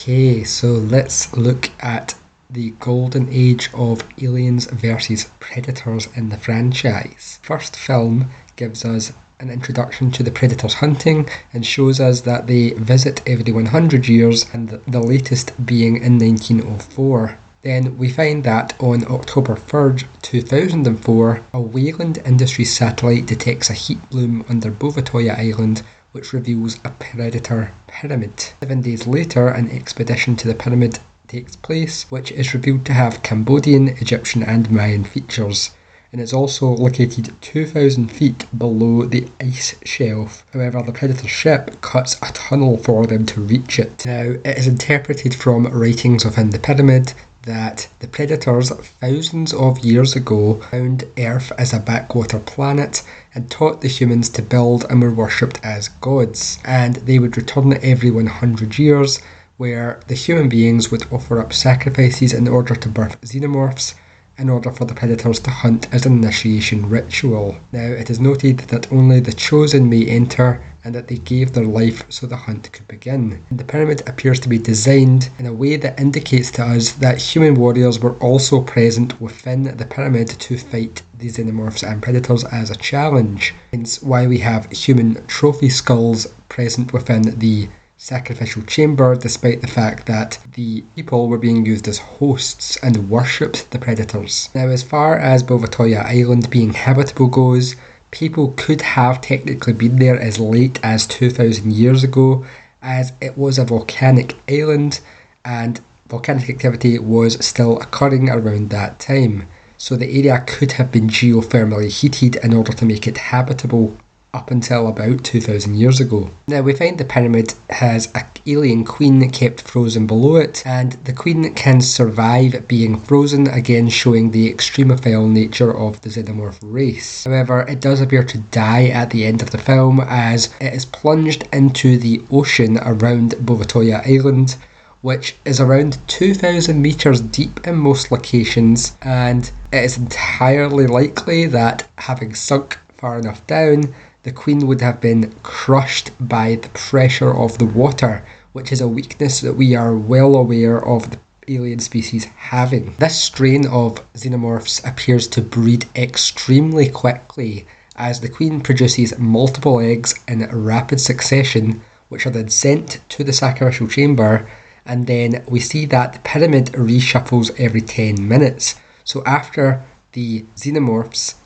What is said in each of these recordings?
Okay, so let's look at the golden age of Aliens versus Predators in the franchise. First film gives us an introduction to the Predators hunting and shows us that they visit every 100 years, and the latest being in 1904. Then we find that on October 3rd, 2004, a Wayland Industries satellite detects a heat bloom under Bovatoya Island, which reveals a predator pyramid. 7 days later, an expedition to the pyramid takes place, which is revealed to have Cambodian, Egyptian and Mayan features, and is also located 2,000 feet below the ice shelf. However, the Predator ship cuts a tunnel for them to reach it. Now, it is interpreted from writings within the pyramid that the Predators thousands of years ago found Earth as a backwater planet and taught the humans to build and were worshipped as gods, and they would return every 100 years, where the human beings would offer up sacrifices in order to birth xenomorphs, in order for the Predators to hunt as an initiation ritual. Now, it is noted that only the chosen may enter, and that they gave their life so the hunt could begin. And the pyramid appears to be designed in a way that indicates to us that human warriors were also present within the pyramid to fight the xenomorphs and predators as a challenge. Hence why we have human trophy skulls present within the sacrificial chamber, despite the fact that the people were being used as hosts and worshipped the predators. Now, as far as Bovatoya Island being habitable goes, people could have technically been there as late as 2,000 years ago, as it was a volcanic island and volcanic activity was still occurring around that time. So the area could have been geothermally heated in order to make it habitable up until about 2,000 years ago. Now, we find the pyramid has an alien queen kept frozen below it, and the queen can survive being frozen, again showing the extremophile nature of the xenomorph race. However, it does appear to die at the end of the film, as it is plunged into the ocean around Bovatoya Island, which is around 2,000 metres deep in most locations, and it is entirely likely that, having sunk far enough down, the queen would have been crushed by the pressure of the water, which is a weakness that we are well aware of the alien species having. This strain of xenomorphs appears to breed extremely quickly, as the queen produces multiple eggs in rapid succession, which are then sent to the sacrificial chamber, and then we see that the pyramid reshuffles every 10 minutes. So after the xenomorphs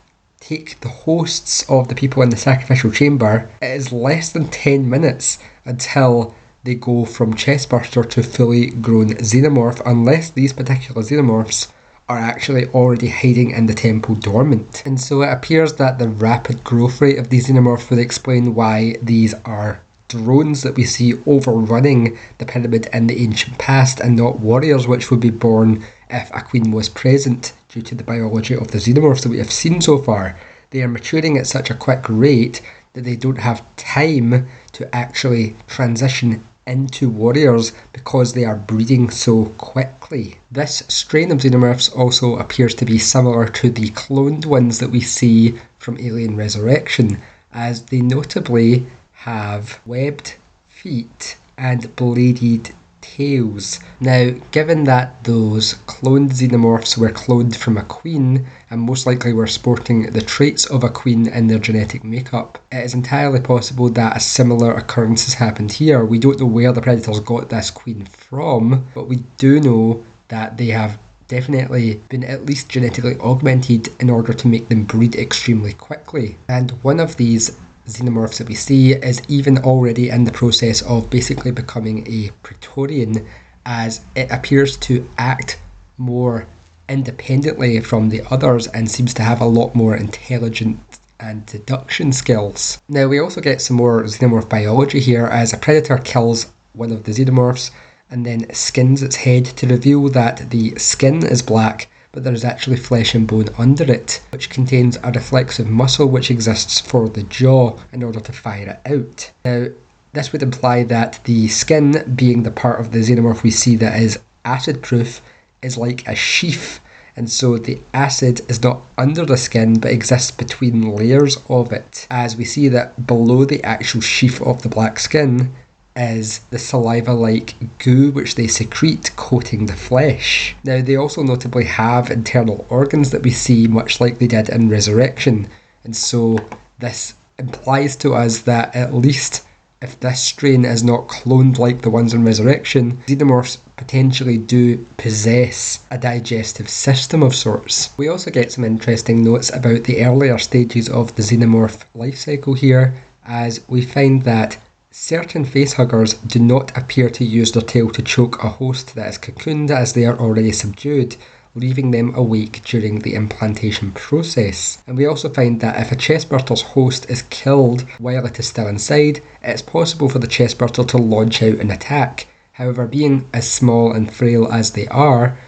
take the hosts of the people in the sacrificial chamber, it is less than 10 minutes until they go from chestburster to fully grown xenomorph, unless these particular xenomorphs are actually already hiding in the temple dormant. And so it appears that the rapid growth rate of these xenomorphs would explain why these are drones that we see overrunning the pyramid in the ancient past, and not warriors which would be born if a queen was present, due to the biology of the xenomorphs that we have seen so far. They are maturing at such a quick rate that they don't have time to actually transition into warriors because they are breeding so quickly. This strain of xenomorphs also appears to be similar to the cloned ones that we see from Alien Resurrection, as they notably have webbed feet and bladed tails. Now, given that those cloned xenomorphs were cloned from a queen, and most likely were sporting the traits of a queen in their genetic makeup, it is entirely possible that a similar occurrence has happened here. We don't know where the predators got this queen from, but we do know that they have definitely been at least genetically augmented in order to make them breed extremely quickly. And one of these xenomorphs that we see is even already in the process of basically becoming a Praetorian, as it appears to act more independently from the others and seems to have a lot more intelligence and deduction skills. Now, we also get some more xenomorph biology here, as a predator kills one of the xenomorphs and then skins its head to reveal that the skin is black, but there is actually flesh and bone under it, which contains a reflexive muscle which exists for the jaw in order to fire it out. Now, this would imply that the skin, being the part of the xenomorph we see that is acid-proof, is like a sheath, and so the acid is not under the skin but exists between layers of it, as we see that below the actual sheath of the black skin is the saliva-like goo which they secrete coating the flesh. Now, they also notably have internal organs that we see much like they did in Resurrection, and so this implies to us that at least if this strain is not cloned like the ones in Resurrection, xenomorphs potentially do possess a digestive system of sorts. We also get some interesting notes about the earlier stages of the xenomorph life cycle here, as we find that certain facehuggers do not appear to use their tail to choke a host that is cocooned, as they are already subdued, leaving them awake during the implantation process. And we also find that if a chestburtle's host is killed while it is still inside, it's possible for the chestburtle to launch out and attack. However, being as small and frail as they are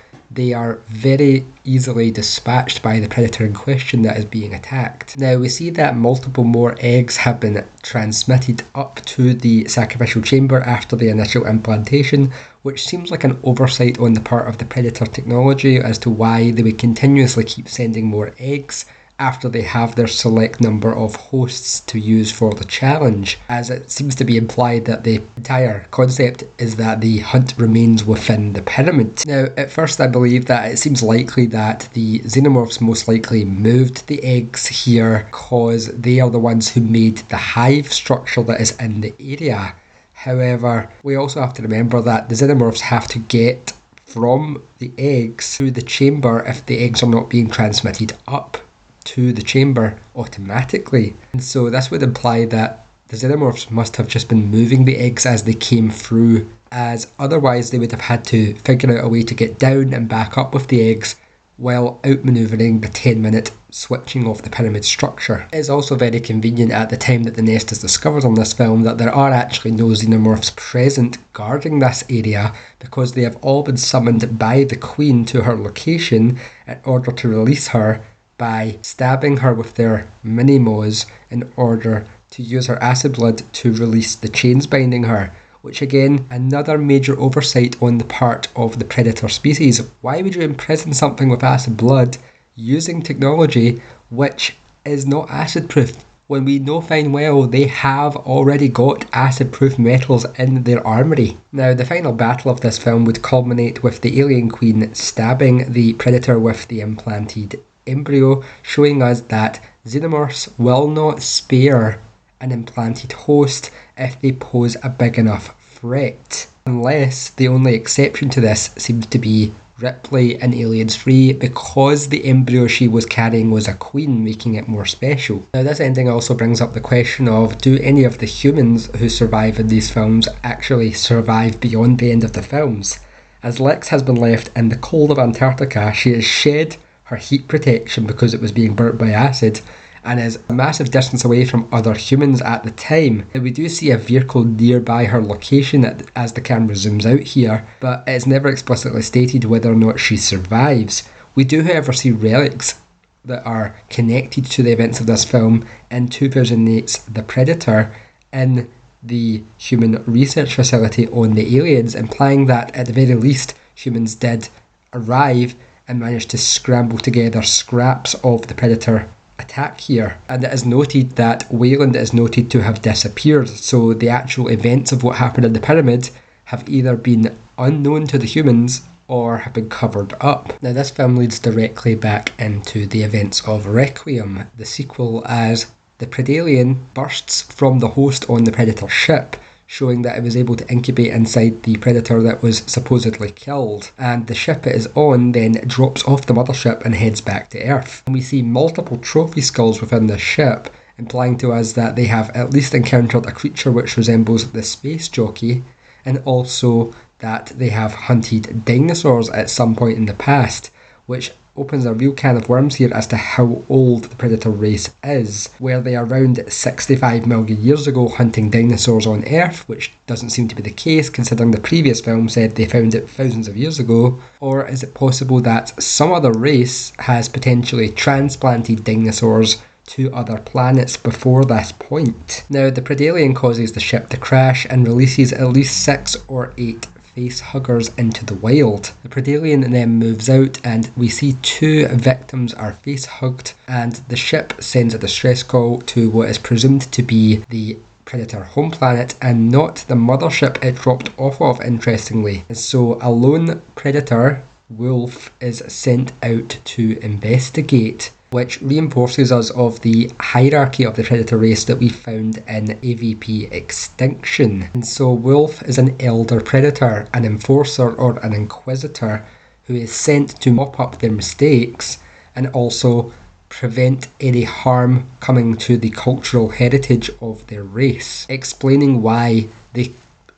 very easily dispatched by the predator in question that is being attacked. Now, we see that multiple more eggs have been transmitted up to the sacrificial chamber after the initial implantation, which seems like an oversight on the part of the predator technology as to why they would continuously keep sending more eggs after they have their select number of hosts to use for the challenge, as it seems to be implied that the entire concept is that the hunt remains within the pyramid. Now, at first I believe that it seems likely that the xenomorphs most likely moved the eggs here because they are the ones who made the hive structure that is in the area. However, we also have to remember that the xenomorphs have to get from the eggs to the chamber if the eggs are not being transmitted up to the chamber automatically. And so this would imply that the xenomorphs must have just been moving the eggs as they came through, as otherwise they would have had to figure out a way to get down and back up with the eggs while outmanoeuvring the 10-minute switching of the pyramid structure. It is also very convenient at the time that the nest is discovered on this film that there are actually no xenomorphs present guarding this area, because they have all been summoned by the Queen to her location in order to release her by stabbing her with their mini-maws in order to use her acid blood to release the chains binding her, which again, another major oversight on the part of the predator species. Why would you imprison something with acid blood using technology which is not acid proof, when we know fine well they have already got acid proof metals in their armoury? Now, the final battle of this film would culminate with the alien queen stabbing the predator with the implanted embryo, showing us that xenomorphs will not spare an implanted host if they pose a big enough threat, unless the only exception to this seems to be Ripley in Aliens 3, because the embryo she was carrying was a queen, making it more special. Now, this ending also brings up the question of, do any of the humans who survive in these films actually survive beyond the end of the films? As Lex has been left in the cold of Antarctica, she has shed her heat protection because it was being burnt by acid, and is a massive distance away from other humans at the time. And we do see a vehicle nearby her location as the camera zooms out here, but it's never explicitly stated whether or not she survives. We do, however, see relics that are connected to the events of this film in 2008's The Predator in the human research facility on the aliens, implying that at the very least humans did arrive and managed to scramble together scraps of the predator attack here. And it is noted that Wayland is noted to have disappeared, so the actual events of what happened in the pyramid have either been unknown to the humans or have been covered up. Now, this film leads directly back into the events of Requiem, the sequel, as the Predalien bursts from the host on the Predator ship, showing that it was able to incubate inside the Predator that was supposedly killed, and the ship it is on then drops off the mothership and heads back to Earth. And we see multiple trophy skulls within the ship, implying to us that they have at least encountered a creature which resembles the space jockey, and also that they have hunted dinosaurs at some point in the past, which opens a real can of worms here as to how old the predator race is. Were they around 65 million years ago hunting dinosaurs on Earth, which doesn't seem to be the case considering the previous film said they found it thousands of years ago, or is it possible that some other race has potentially transplanted dinosaurs to other planets before this point? Now, the Predalien causes the ship to crash and releases at least 6 or 8 face huggers into the wild. The Predalien then moves out and we see 2 victims are face hugged, and the ship sends a distress call to what is presumed to be the predator home planet and not the mothership it dropped off of, interestingly. And so a lone predator, Wolf, is sent out to investigate, which reinforces us of the hierarchy of the predator race that we found in AVP Extinction. And so Wolf is an elder predator, an enforcer or an inquisitor who is sent to mop up their mistakes and also prevent any harm coming to the cultural heritage of their race, explaining why they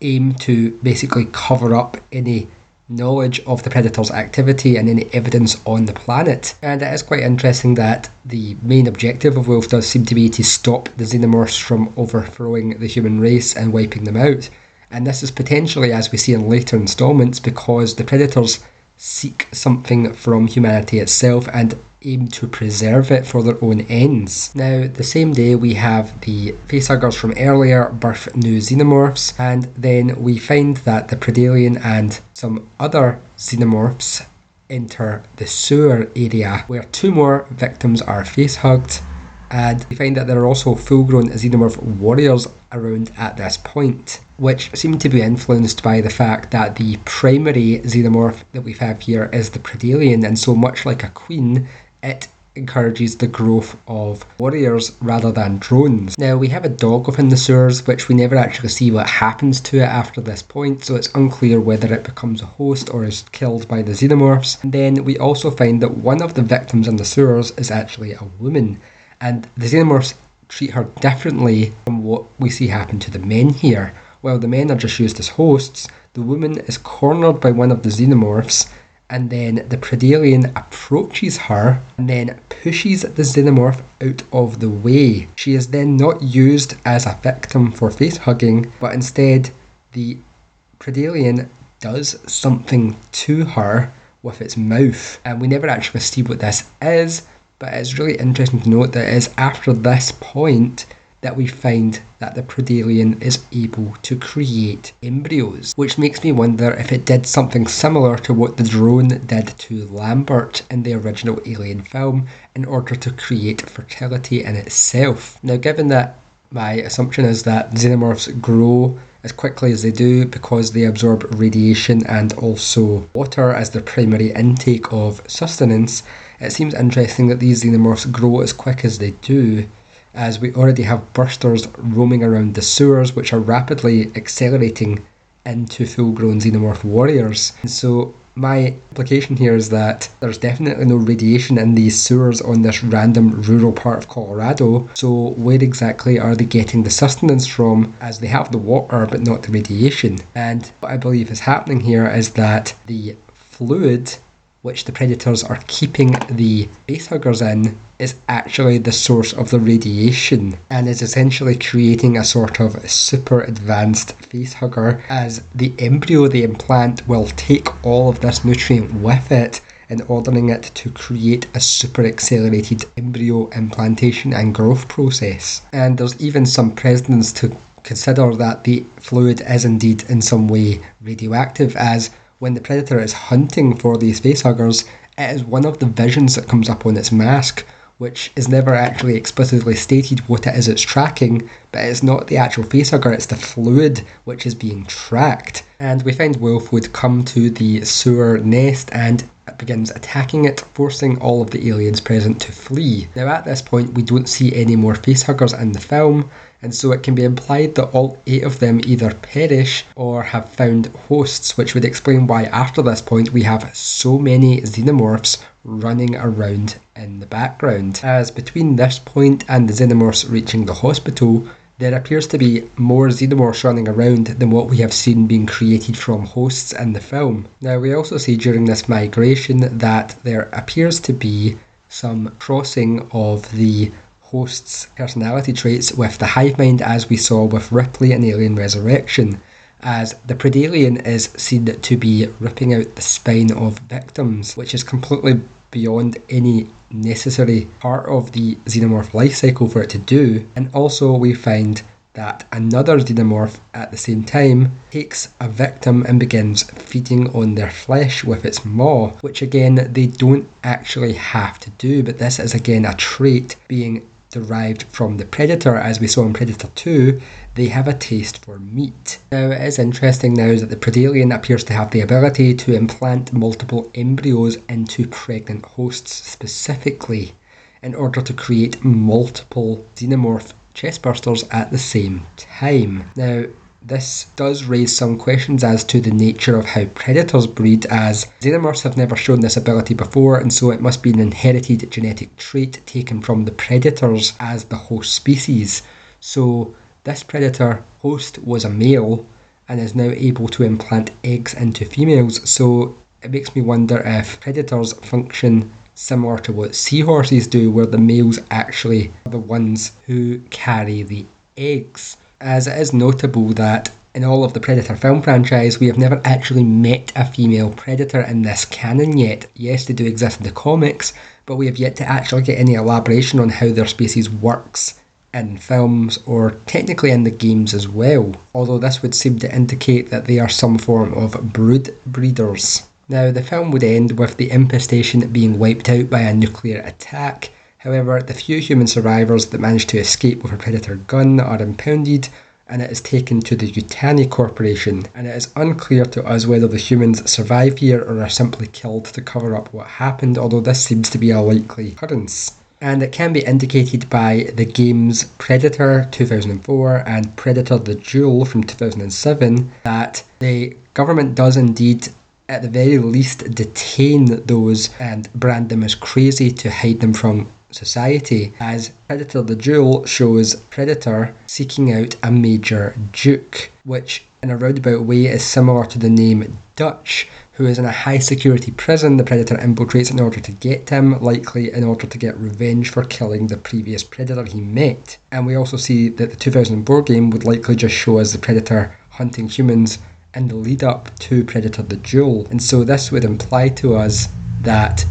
aim to basically cover up any knowledge of the predator's activity and any evidence on the planet. And it is quite interesting that the main objective of Wolf does seem to be to stop the xenomorphs from overthrowing the human race and wiping them out. And this is potentially, as we see in later installments, because the predators seek something from humanity itself and aim to preserve it for their own ends. Now, the same day we have the facehuggers from earlier birth new xenomorphs, and then we find that the Predalien and some other xenomorphs enter the sewer area where two more victims are facehugged, and we find that there are also full-grown xenomorph warriors around at this point, which seem to be influenced by the fact that the primary xenomorph that we have here is the Predalien, and so much like a queen, it encourages the growth of warriors rather than drones. Now, we have a dog within the sewers, which we never actually see what happens to it after this point, so it's unclear whether it becomes a host or is killed by the xenomorphs. And then we also find that one of the victims in the sewers is actually a woman, and the xenomorphs treat her differently from what we see happen to the men here. While the men are just used as hosts, the woman is cornered by one of the xenomorphs, and then the Predalien approaches her and then pushes the xenomorph out of the way. She is then not used as a victim for face-hugging, but instead the Predalien does something to her with its mouth. And we never actually see what this is, but it's really interesting to note that it is after this point that we find that the Predalien is able to create embryos, which makes me wonder if it did something similar to what the drone did to Lambert in the original Alien film in order to create fertility in itself. Now, given that my assumption is that xenomorphs grow as quickly as they do because they absorb radiation and also water as their primary intake of sustenance, it seems interesting that these xenomorphs grow as quick as they do, as we already have bursters roaming around the sewers which are rapidly accelerating into full-grown xenomorph warriors. And so my implication here is that there's definitely no radiation in these sewers on this random rural part of Colorado, so where exactly are they getting the sustenance from, as they have the water but not the radiation? And what I believe is happening here is that the fluid which the predators are keeping the facehuggers in is actually the source of the radiation and is essentially creating a sort of super advanced facehugger, as the embryo they implant will take all of this nutrient with it in ordering it to create a super accelerated embryo implantation and growth process. And there's even some precedents to consider that the fluid is indeed in some way radioactive, as when the predator is hunting for these facehuggers, it is one of the visions that comes up on its mask, which is never actually explicitly stated what it is it's tracking, but it's not the actual facehugger, it's the fluid which is being tracked. And we find Wolf would come to the sewer nest and it begins attacking it, forcing all of the aliens present to flee. Now at this point we don't see any more facehuggers in the film, and so it can be implied that all 8 of them either perish or have found hosts, which would explain why after this point we have so many xenomorphs running around in the background. As between this point and the xenomorphs reaching the hospital, there appears to be more xenomorphs running around than what we have seen being created from hosts in the film. Now we also see during this migration that there appears to be some crossing of the host's personality traits with the hive mind, as we saw with Ripley in Alien Resurrection, as the Predalien is seen to be ripping out the spine of victims, which is completely beyond any necessary part of the xenomorph life cycle for it to do. And also we find that another xenomorph at the same time takes a victim and begins feeding on their flesh with its maw, which again they don't actually have to do, but this is again a trait being derived from the predator, as we saw in Predator 2, they have a taste for meat. Now, it is interesting now that the Predalien appears to have the ability to implant multiple embryos into pregnant hosts specifically in order to create multiple xenomorph chestbursters at the same time. Now, this does raise some questions as to the nature of how predators breed, as xenomorphs have never shown this ability before, and so it must be an inherited genetic trait taken from the predators as the host species. So this predator host was a male and is now able to implant eggs into females, so it makes me wonder if predators function similar to what seahorses do, where the males actually are the ones who carry the eggs. As it is notable that in all of the Predator film franchise, we have never actually met a female Predator in this canon yet. Yes, they do exist in the comics, but we have yet to actually get any elaboration on how their species works in films, or technically in the games as well, although this would seem to indicate that they are some form of brood breeders. Now, the film would end with the infestation being wiped out by a nuclear attack. However, the few human survivors that manage to escape with a Predator gun are impounded, and it is taken to the Yutani Corporation, and it is unclear to us whether the humans survive here or are simply killed to cover up what happened, although this seems to be a likely occurrence. And it can be indicated by the games Predator 2004 and Predator the Duel from 2007 that the government does indeed at the very least detain those and brand them as crazy to hide them from society, as Predator the Duel shows Predator seeking out a Major Duke, which in a roundabout way is similar to the name Dutch, who is in a high security prison the Predator infiltrates in order to get him, likely in order to get revenge for killing the previous Predator he met. And we also see that the 2004 game would likely just show us the Predator hunting humans in the lead up to Predator the Duel, and so this would imply to us that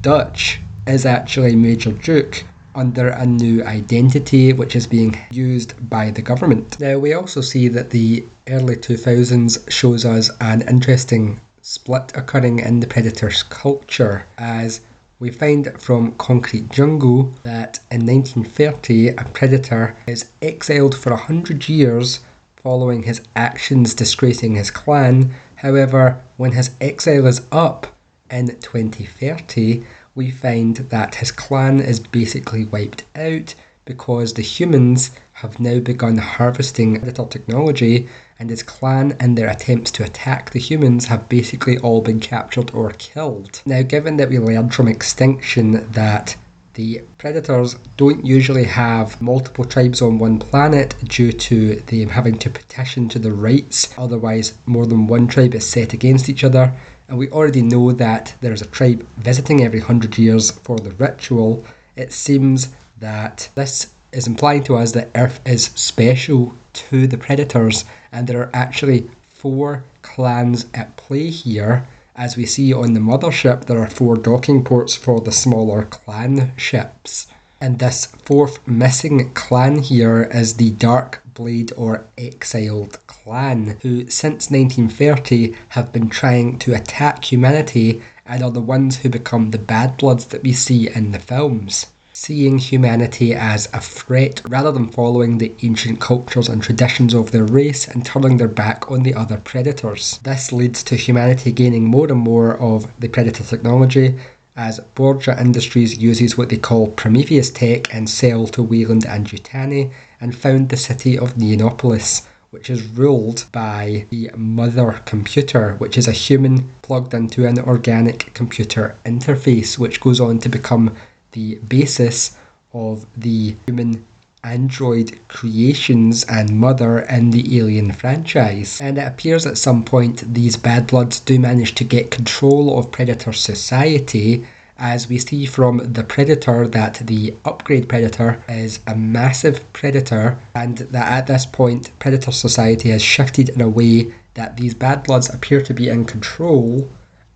Dutch is actually Major Duke under a new identity which is being used by the government. Now, we also see that the early 2000s shows us an interesting split occurring in the Predator's culture, as we find from Concrete Jungle that in 1930 a Predator is exiled for 100 years following his actions disgracing his clan. However, when his exile is up in 2030, we find that his clan is basically wiped out because the humans have now begun harvesting Predator technology, and his clan and their attempts to attack the humans have basically all been captured or killed. Now, given that we learned from Extinction that the Predators don't usually have multiple tribes on one planet due to them having to petition to the rights, otherwise more than one tribe is set against each other, and we already know that there is a tribe visiting every 100 years for the ritual, it seems that this is implying to us that Earth is special to the Predators, and there are actually 4 clans at play here. As we see on the mothership, there are 4 docking ports for the smaller clan ships. And this 4th missing clan here is the Dark Blade or Exiled clan, who since 1930 have been trying to attack humanity and are the ones who become the bad bloods that we see in the films, seeing humanity as a threat rather than following the ancient cultures and traditions of their race and turning their back on the other predators. This leads to humanity gaining more and more of the predator technology, as Borgia Industries uses what they call Prometheus tech and sell to Wayland and Yutani, and found the city of Neonopolis, which is ruled by the mother computer, which is a human plugged into an organic computer interface, which goes on to become the basis of the human android creations and mother in the Alien franchise. And it appears at some point these bad bloods do manage to get control of Predator society, as we see from the Predator that the upgrade Predator is a massive predator, and that at this point Predator society has shifted in a way that these bad bloods appear to be in control,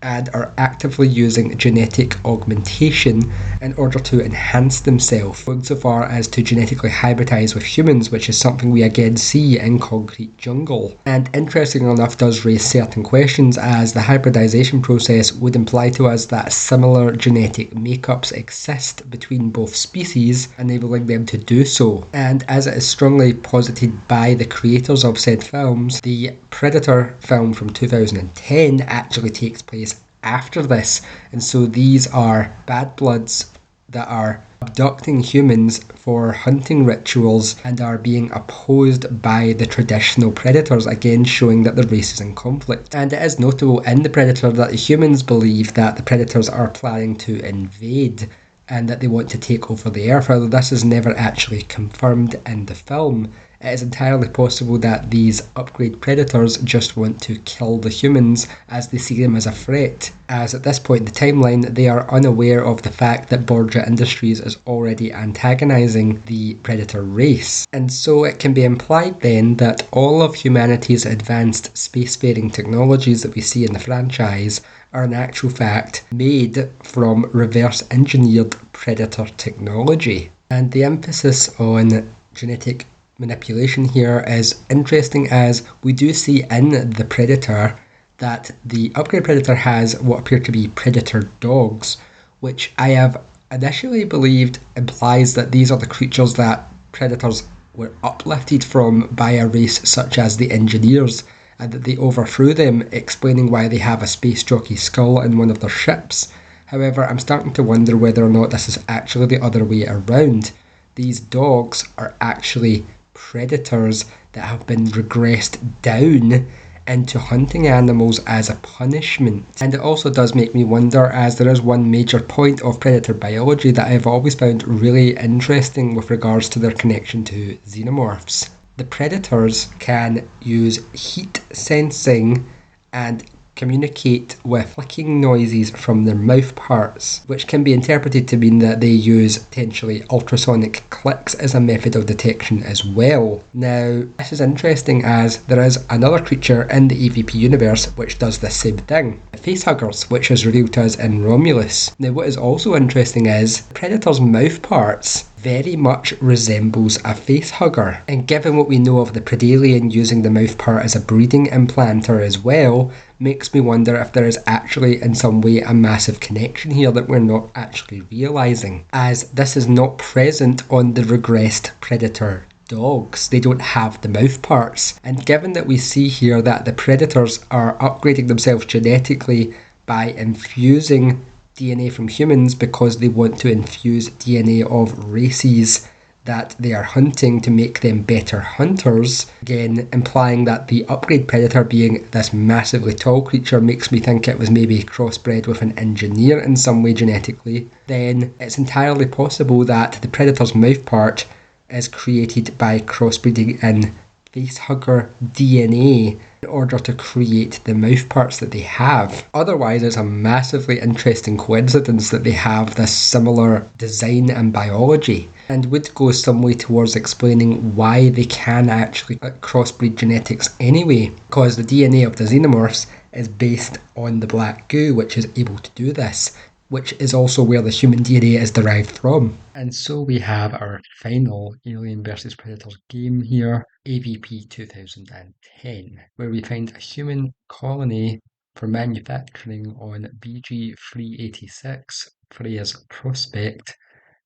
and are actively using genetic augmentation in order to enhance themselves, going so far as to genetically hybridize with humans, which is something we again see in Concrete Jungle. And interestingly enough, does raise certain questions, as the hybridization process would imply to us that similar genetic makeups exist between both species, enabling them to do so. And as it is strongly posited by the creators of said films, the Predator film from 2010 actually takes place after this, and so these are bad bloods that are abducting humans for hunting rituals and are being opposed by the traditional predators, again showing that the race is in conflict. And it is notable in the Predator that the humans believe that the predators are planning to invade and that they want to take over the earth, although this is never actually confirmed in the film. It is entirely possible that these upgrade predators just want to kill the humans as they see them as a threat, as at this point in the timeline they are unaware of the fact that Borgia Industries is already antagonising the predator race. And so it can be implied then that all of humanity's advanced spacefaring technologies that we see in the franchise are in actual fact made from reverse engineered predator technology. And the emphasis on genetic manipulation here is interesting, as we do see in the Predator that the upgrade Predator has what appear to be predator dogs, which I have initially believed implies that these are the creatures that predators were uplifted from by a race such as the Engineers, and that they overthrew them, explaining why they have a space jockey skull in one of their ships. However, I'm starting to wonder whether or not this is actually the other way around. These dogs are actually predators that have been regressed down into hunting animals as a punishment. And it also does make me wonder, as there is one major point of predator biology that I've always found really interesting with regards to their connection to xenomorphs. The predators can use heat sensing and communicate with clicking noises from their mouth parts, which can be interpreted to mean that they use potentially ultrasonic clicks as a method of detection as well. Now, this is interesting, as there is another creature in the AVP universe which does the same thing, facehuggers, which is revealed to us in Romulus. Now, what is also interesting is Predator's mouth parts very much resembles a facehugger, and given what we know of the Predalien using the mouth part as a breeding implanter as well, makes me wonder if there is actually in some way a massive connection here that we're not actually realising, as this is not present on the regressed predator dogs. They don't have the mouth parts, and given that we see here that the predators are upgrading themselves genetically by infusing DNA from humans because they want to infuse DNA of races that they are hunting to make them better hunters, again implying that the upgrade predator, being this massively tall creature, makes me think it was maybe crossbred with an engineer in some way genetically, then it's entirely possible that the predator's mouth part is created by crossbreeding in facehugger DNA in order to create the mouth parts that they have. Otherwise, it's a massively interesting coincidence that they have this similar design and biology, and would go some way towards explaining why they can actually crossbreed genetics anyway, because the DNA of the xenomorphs is based on the black goo, which is able to do this, which is also where the human DNA is derived from. And so we have our final Alien vs Predators game here, AVP 2010, where we find a human colony for manufacturing on BG-386, Freya's Prospect,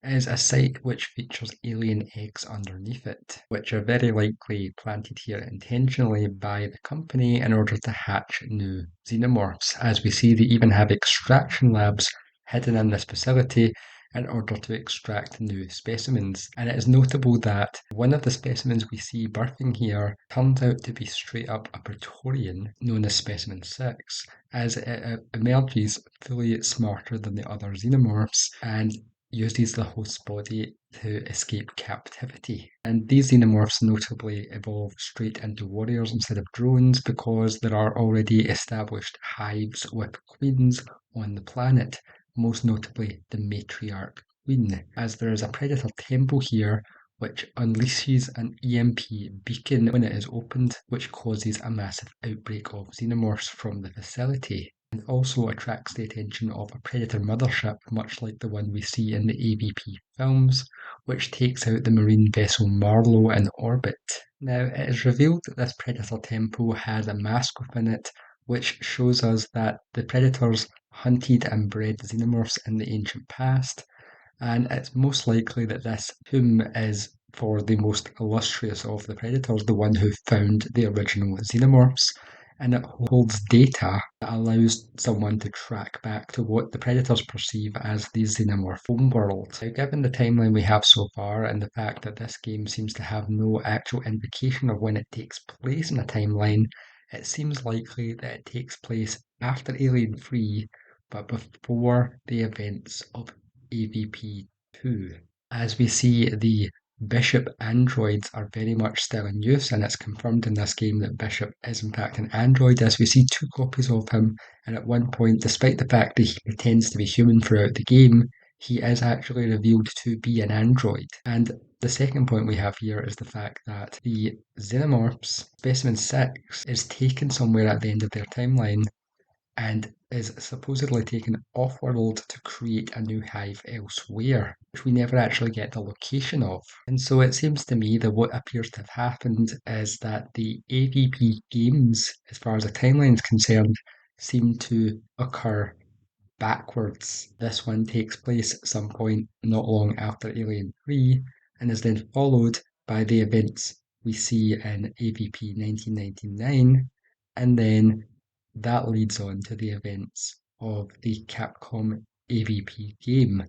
is a site which features alien eggs underneath it, which are very likely planted here intentionally by the company in order to hatch new xenomorphs. As we see, they even have extraction labs hidden in this facility in order to extract new specimens. And it is notable that one of the specimens we see birthing here turns out to be straight up a Praetorian, known as Specimen 6, as it emerges fully smarter than the other xenomorphs and uses the host's body to escape captivity. And these xenomorphs notably evolve straight into warriors instead of drones because there are already established hives with queens on the planet, most notably the matriarch queen, as there is a predator temple here which unleashes an EMP beacon when it is opened, which causes a massive outbreak of xenomorphs from the facility. And also attracts the attention of a Predator mothership, much like the one we see in the AVP films, which takes out the marine vessel Marlowe in orbit. Now, it is revealed that this Predator temple has a mask within it, which shows us that the Predators hunted and bred xenomorphs in the ancient past, and it's most likely that this tomb is for the most illustrious of the Predators, the one who found the original xenomorphs, and it holds data that allows someone to track back to what the Predators perceive as the xenomorph homeworld. Now, given the timeline we have so far, and the fact that this game seems to have no actual indication of when it takes place in a timeline, it seems likely that it takes place after Alien 3, but before the events of AVP2. As we see, the Bishop androids are very much still in use, and it's confirmed in this game that Bishop is in fact an android, as we see two copies of him, and at one point, despite the fact that he pretends to be human throughout the game, he is actually revealed to be an android. And the second point we have here is the fact that the Xenomorphs, Specimen 6, is taken somewhere at the end of their timeline, and is supposedly taken off-world to create a new hive elsewhere, which we never actually get the location of. And so it seems to me that what appears to have happened is that the AVP games, as far as the timeline is concerned, seem to occur backwards. This one takes place at some point not long after Alien 3, and is then followed by the events we see in AVP 1999, and then that leads on to the events of the Capcom AVP game,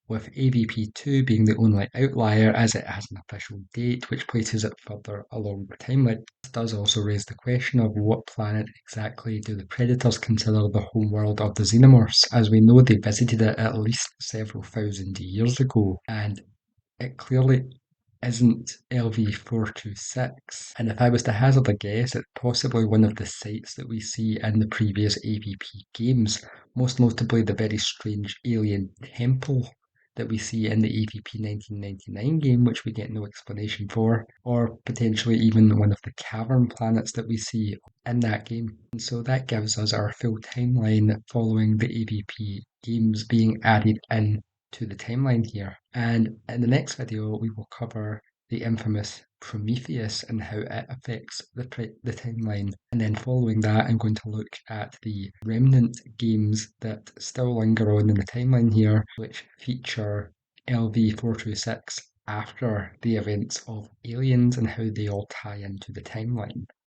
with AVP2 being the only outlier as it has an official date, which places it further along the timeline. This does also raise the question of what planet exactly do the Predators consider the homeworld of the Xenomorphs, as we know they visited it at least several thousand years ago, and it clearly isn't LV426, and if I was to hazard a guess, it's possibly one of the sites that we see in the previous AVP games, most notably the very strange alien temple that we see in the AVP 1999 game, which we get no explanation for, or potentially even one of the cavern planets that we see in that game. And so that gives us our full timeline following the AVP games being added in to the timeline here. And in the next video, we will cover the infamous Prometheus and how it affects the timeline. And then following that, I'm going to look at the remnant games that still linger on in the timeline here, which feature LV426 after the events of Aliens and how they all tie into the timeline.